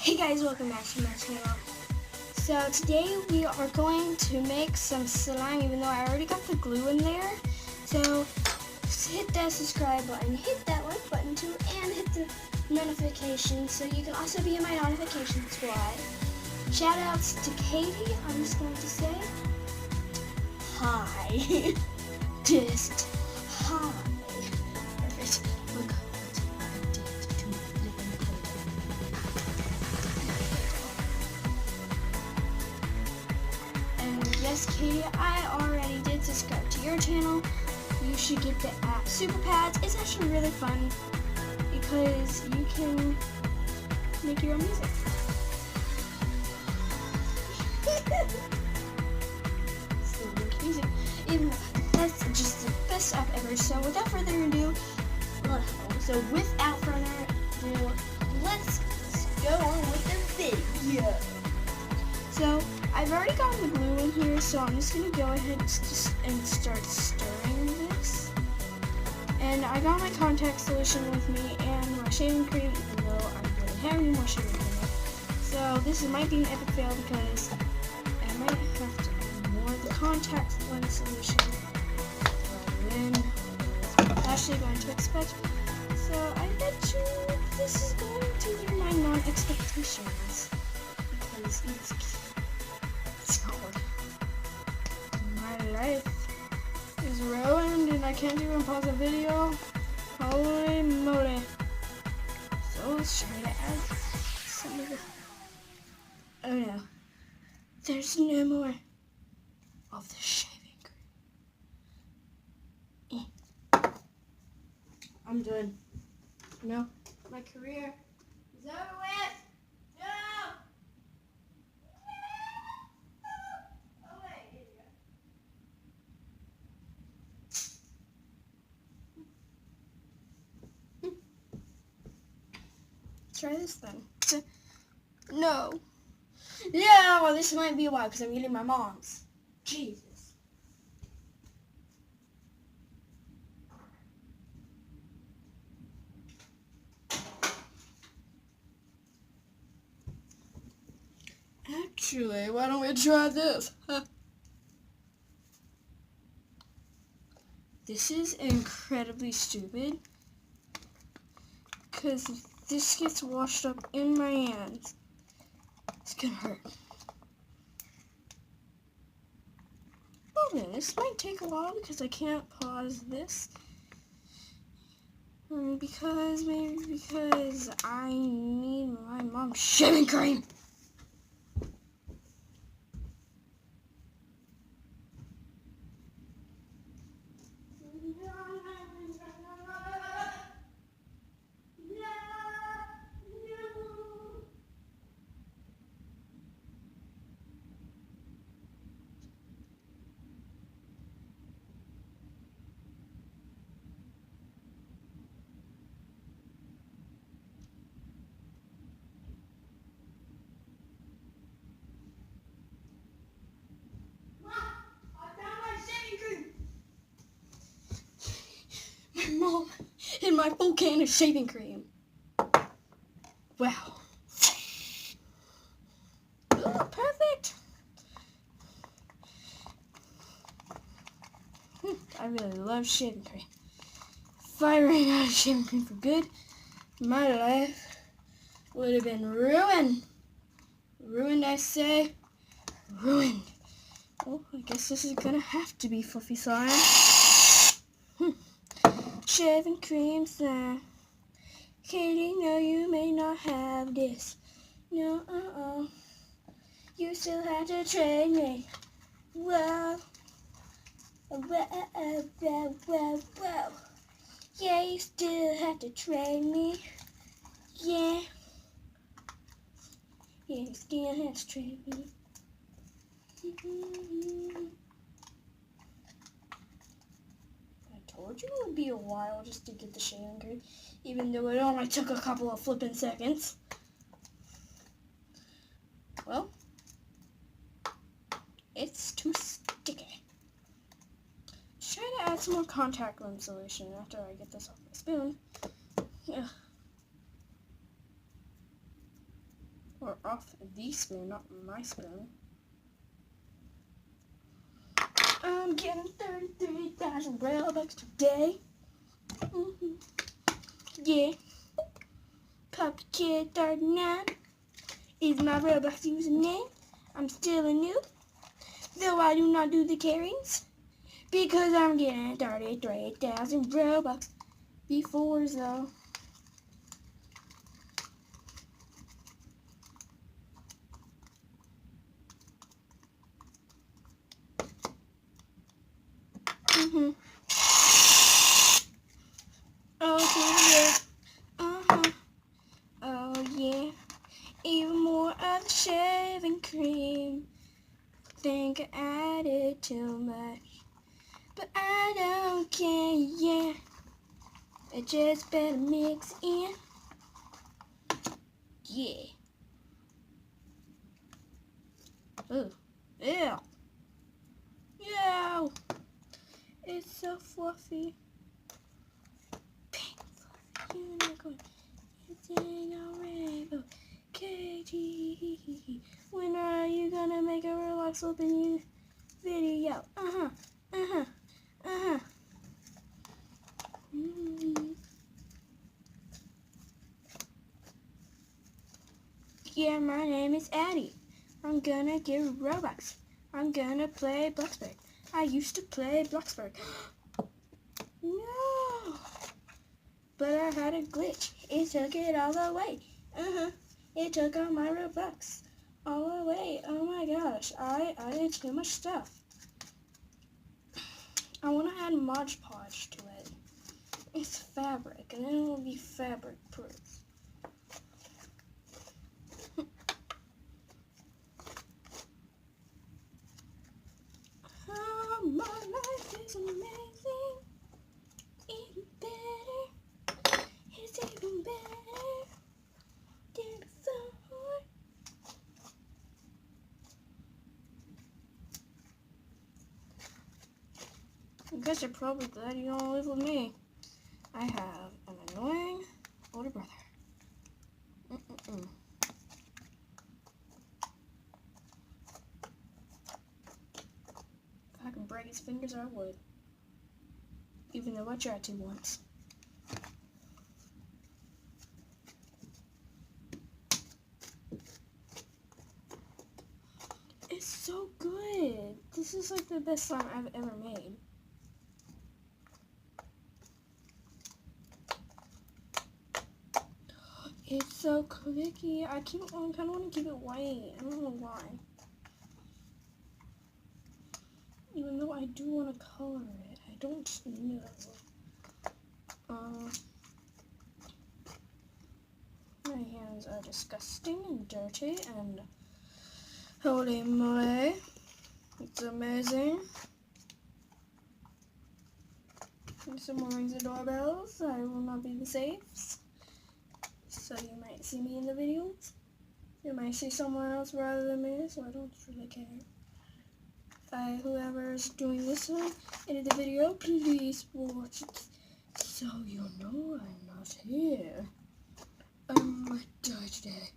Hey guys, welcome back to my channel. So today we are going to make some slime, even though I already got the glue in there. So hit that subscribe button, hit that like button too, and hit the notification so you can also be in my notification squad. Shout outs to Katie. I'm just going to say hi. Just hi. Perfect. Look what I did to Living Code. And yes, Katie, I already did subscribe to your channel. You should get the app Super Pads. It's actually really fun because you can make your own music. So make music. Even that's just the best app ever. So without further ado, let's go on with the video. So I've already gotten the glue in here, so I'm just gonna go ahead and start stirring this. And I got my contact solution with me and my shaving cream, even though I don't really have any more shaving cream. So this might be an epic fail because I might have to add more of the contact lens solution than I'm actually going to expect. So I bet you this is going to be my non-expectations because it's cold. My life is ruined and I can't even pause a video. Holy moly. So let's try to add some of the... Oh no. There's no more of the shaving cream. I'm done. No, my career is over with. No! Oh wait, here you go. Try this then. No. Yeah, well this might be a while because I'm eating my mom's. Jesus. Actually, why don't we try this? Huh? This is incredibly stupid because if this gets washed up in my hands, it's gonna hurt. Okay, this might take a while because I can't pause this. Maybe because I need my mom's shaving cream. Mom, and my full can of shaving cream. Wow. Oh, perfect. I really love shaving cream. If I ran out of shaving cream for good, my life would have been ruined. Ruined, I say. Ruined. Well, I guess this is gonna have to be fluffy slime. Shaving cream slime. Katie, no, you may not have this. No, you still have to train me. Whoa. Whoa. Yeah, you still have to train me. Yeah. Yeah, you still have to train me. I told you it would be a while just to get the shaving cream, even though it only took a couple of flippin' seconds. Well, it's too sticky. Let's try to add some more contact lens solution after I get this off my spoon. Yeah. Or off the spoon, not my spoon. I'm getting 33,000 Robux today. Yeah. Puppy Kid 39 is my Roblox username. I'm still a noob, though I do not do the carries, because I'm getting 33,000 Robux before, though. Oh yeah. Oh yeah. Even more of the shaving cream. Think I added too much, but I don't care, yeah. I just better mix in. Yeah. Ooh. Ew. Ew. It's so fluffy. Pink fluffy unicorn. It's in a rainbow. KG. When are you gonna make a Roblox open video? Yeah, my name is Addie. I'm gonna get Robux. I'm gonna play Bloxburg. I used to play Bloxburg. No! But I had a glitch. It took it all away. It took all my Robux all away. Oh my gosh, I added too much stuff. I want to add Mod Podge to it. It's fabric, and then it will be fabric proof. Oh, my life is amazing. Even better. It's even better than before. I guess you're probably glad you don't live with me. I have an annoying older brother. If I can break his fingers, I would. Even though I tried to once. It's so good. This is like the best slime I've ever made. It's so clicky. I kind of want to keep it white. I don't know why. Even though I do want to color it, I don't know. My hands are disgusting and dirty, and holy moly, it's amazing. If someone rings the doorbells, I will not be the safes. So you might see me in the videos. You might see someone else rather than me, so I don't really care. Whoever is doing this one, in the video, please watch it so you know I'm not here. I might die today.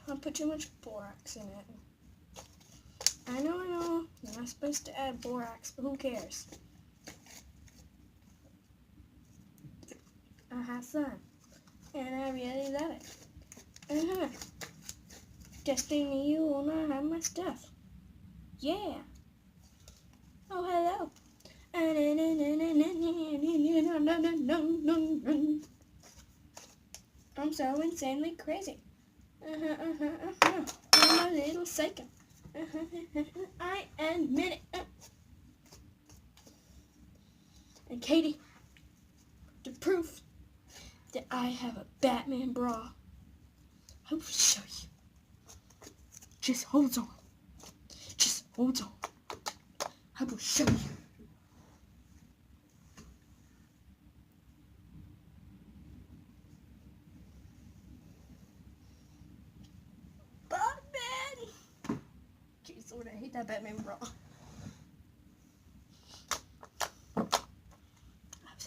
I put too much borax in it. I know, you're not supposed to add borax, but who cares? I have fun, and I really love it. Destiny, you will not have my stuff. Yeah. Oh, hello. I'm so insanely crazy. I'm a little psycho. I admit it. And Katie, to prove that I have a Batman bra, I will show you. Just hold on. Just hold on. I will show you. Lord, I hate that Batman bra. I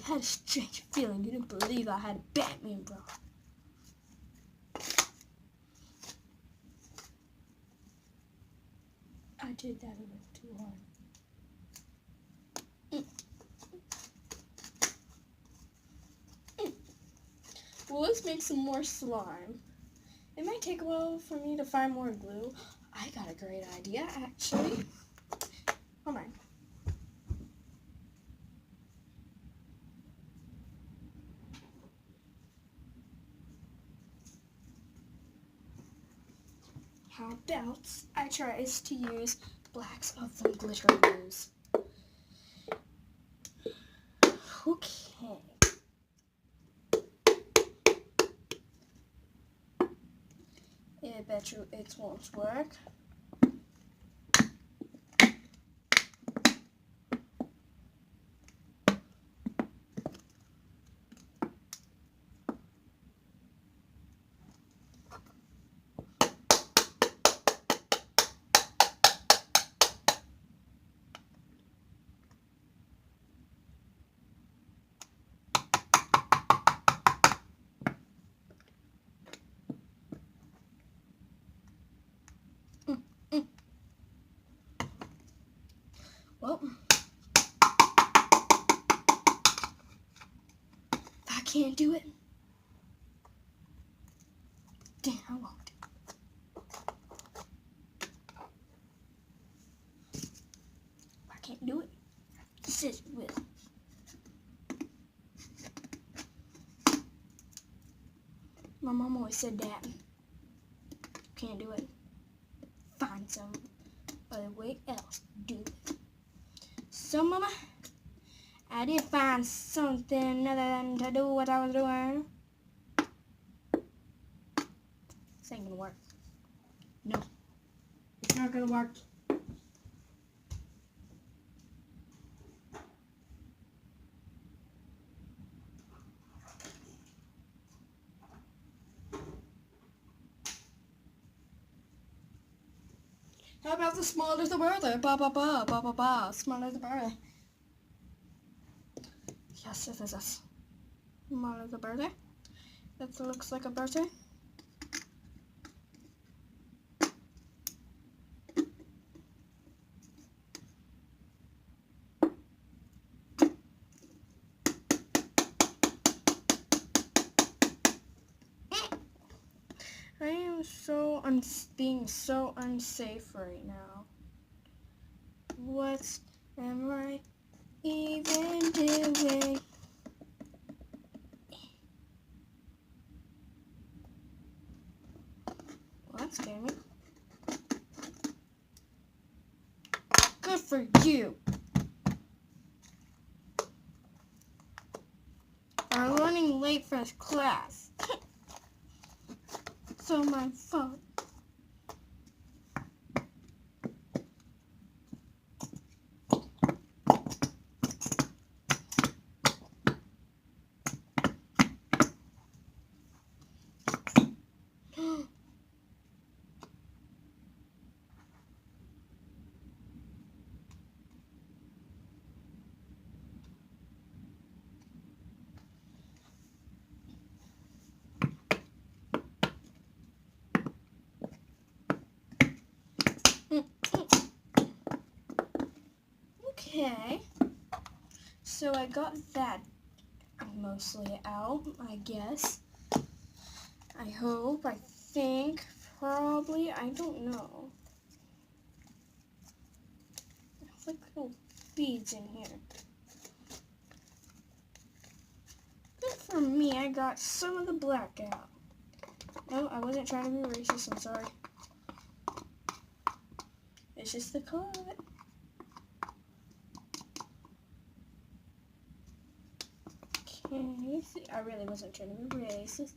had a strange feeling. Didn't believe I had a Batman bra. I did that a little too hard. Well, let's make some more slime. It might take a while for me to find more glue. I got a great idea, actually. Hold on. How about I try to use blacks of the glitter glues? Okay. I bet you it won't work. Well, if I can't do it, then I won't. If I can't do it, Sis will. My mom always said that. Can't do it. Find some other way else to do it. So, Mama, I did find something other than to do what I was doing. This ain't gonna work. No, it's not gonna work. How about the smaller the birthday? Ba ba ba ba ba ba. Smaller the birthday. Yes, this is a smaller the birthday. That looks like a birthday. I am being so unsafe right now. What am I even doing? Well, that scared me. Good for you. I'm running late for class. So my fault. Okay, so I got that mostly out, I guess. I hope, I think, probably, I don't know. There's like little beads in here. Good for me, I got some of the black out. No, I wasn't trying to be racist, I'm sorry. It's just the color of it. Okay, see, I really wasn't trying to be racist.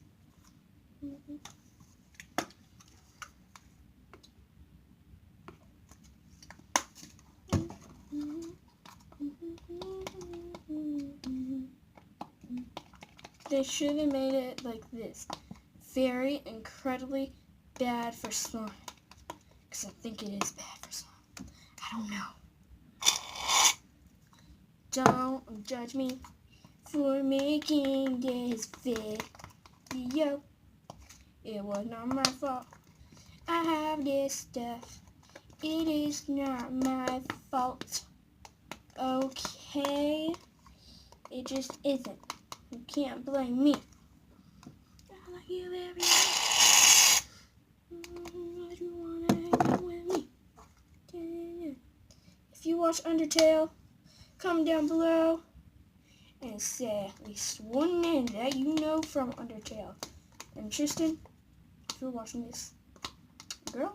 They should have made it like this. Very incredibly bad for slime. Because I think it is bad for slime. I don't know. Don't judge me for making this video. It was not my fault. I have this stuff. It is not my fault. Okay? It just isn't. You can't blame me. I like you very much. You wanna hang out with me? If you watch Undertale, comment down below and say at least one name that you know from Undertale. And Tristan, if you're watching this, girl,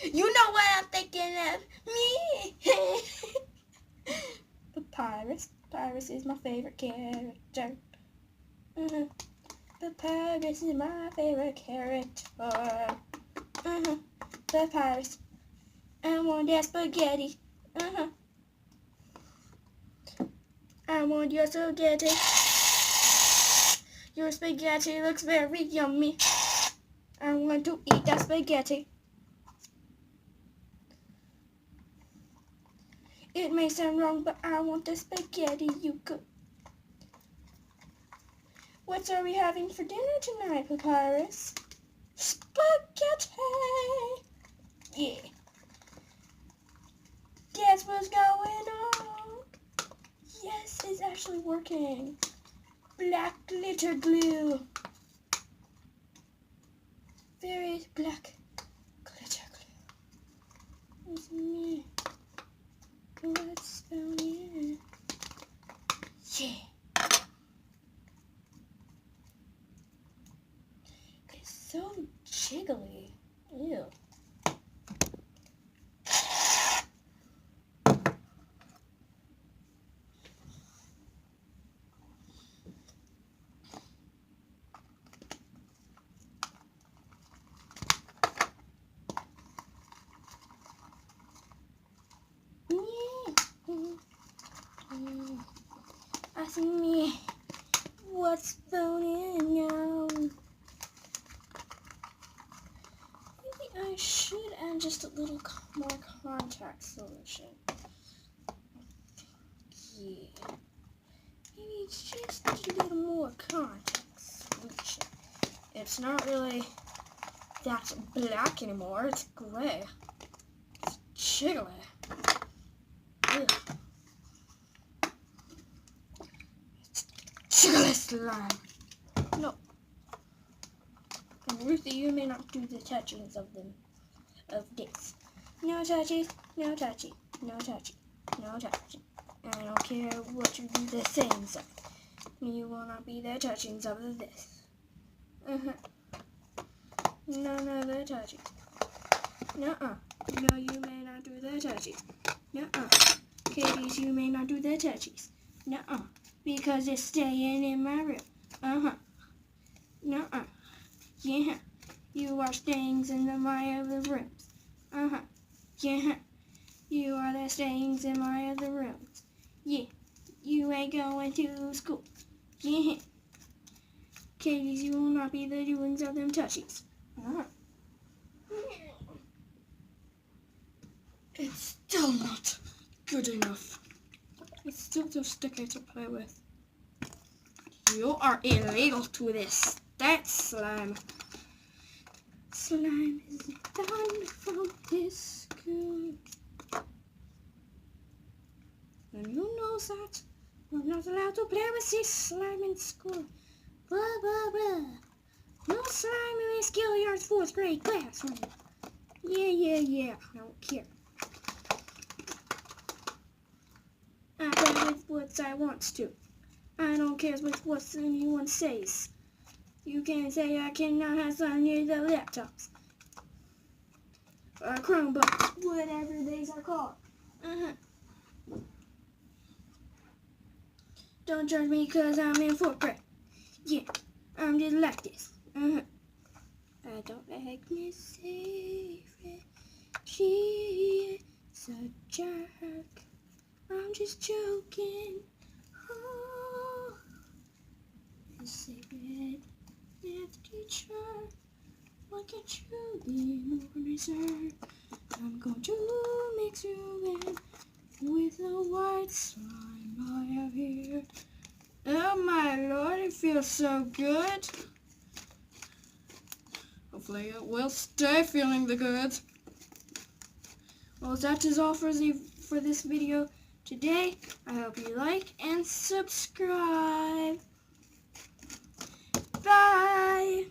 you know what I'm thinking of. Me! Papyrus. Papyrus is my favorite character. Papyrus is my favorite character. Papyrus. I want that spaghetti. I want your spaghetti. Your spaghetti looks very yummy. I want to eat that spaghetti. It may sound wrong, but I want the spaghetti you cook. What are we having for dinner tonight, Papyrus? Spaghetti! Yeah. That's what's going on. Yes, it's actually working. Black glitter glue. Very black glitter glue. It's me. What's going on? Yeah. It's so jiggly. Ew. Asking me what's going on. Maybe I should add just a little more contact solution. Yeah. Maybe just a little more contact solution. It's not really that black anymore. It's gray. It's jiggly. Ugh. Jiggly slime. No. And Ruthie, you may not do the touchings of them. Of this. No touchy, no touchy, no touchy, no touchy. I don't care what you do the things of. You will not be the touchings of this. None of the touching. Nuh-uh. No, you may not do the touchies. Nuh-uh. Katie's, you may not do the touchies. Nuh-uh. Because it's staying in my room. Nuh-uh. Yeah. You are stains in my other rooms. Yeah. You are the stains in my other rooms. Yeah. You ain't going to school. Yeah. Katie's, you will not be the doings of them touchies. It's still not good enough. It's still too sticky to play with. You are illegal to this. That's slime. Slime is done from this school. And you know that we're not allowed to play with this slime in school. Blah, blah, blah. No slime in this Gilliard's 4th grade classroom. Yeah. I don't care. I play with what I want to. I don't care with what anyone says. You can't say I cannot have slime near the laptops. Or Chromebooks, whatever these are called. Don't judge me because I'm in 4th grade. Yeah, I'm just like this. I don't like Miss Avery. She is a jerk. I'm just joking. Oh, Miss Avery, math teacher, why can't you be more reserved? I'm going to make sure slime I have here. Oh my lord, it feels so good. Hopefully it will stay feeling the goods. Well, that is all for this video today. I hope you like and subscribe. Bye!